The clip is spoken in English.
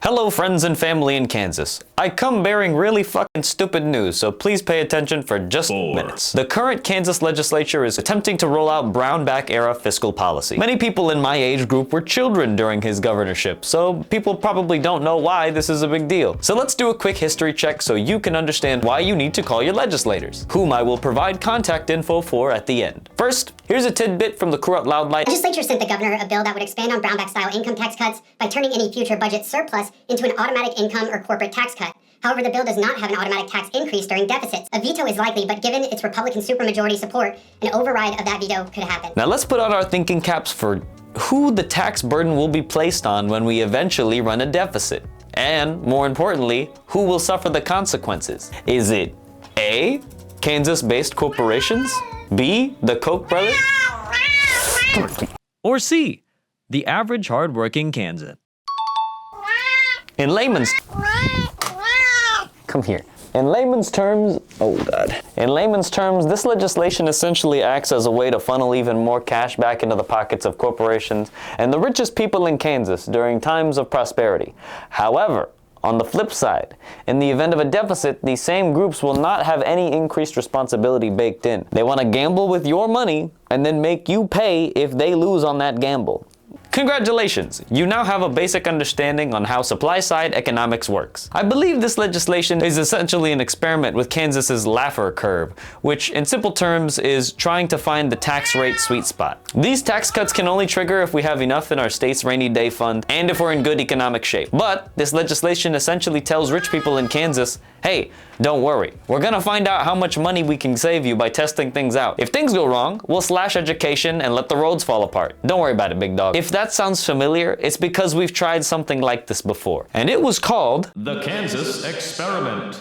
Hello friends and family in Kansas. I come bearing really fucking stupid news, so please pay attention for just minutes. The current Kansas legislature is attempting to roll out Brownback era fiscal policy. Many people in my age group were children during his governorship, so people probably don't know why this is a big deal. So let's do a quick history check so you can understand why you need to call your legislators, whom I will provide contact info for at the end. First, here's a tidbit from the Crew Out Loud Light. The legislature sent the governor a bill that would expand on Brownback-style income tax cuts by turning any future budget surplus into an automatic income or corporate tax cut. However, the bill does not have an automatic tax increase during deficits. A veto is likely, but given its Republican supermajority support, an override of that veto could happen. Now let's put on our thinking caps for who the tax burden will be placed on when we eventually run a deficit. And, more importantly, who will suffer the consequences? Is it A, Kansas-based corporations? B, the Koch brothers? Or C, the average hardworking Kansan. In layman's... Come here. In layman's terms, In layman's terms, this legislation essentially acts as a way to funnel even more cash back into the pockets of corporations and the richest people in Kansas during times of prosperity. However, on the flip side, in the event of a deficit, these same groups will not have any increased responsibility baked in. They want to gamble with your money and then make you pay if they lose on that gamble. Congratulations! You now have a basic understanding on how supply-side economics works. I believe this legislation is essentially an experiment with Kansas's Laffer curve, which in simple terms is trying to find the tax rate sweet spot. These tax cuts can only trigger if we have enough in our state's rainy day fund and if we're in good economic shape. But this legislation essentially tells rich people in Kansas, hey, don't worry, we're gonna find out how much money we can save you by testing things out. If things go wrong, we'll slash education and let the roads fall apart. Don't worry about it, big dog. If that sounds familiar, it's because we've tried something like this before. And it was called the Kansas Experiment.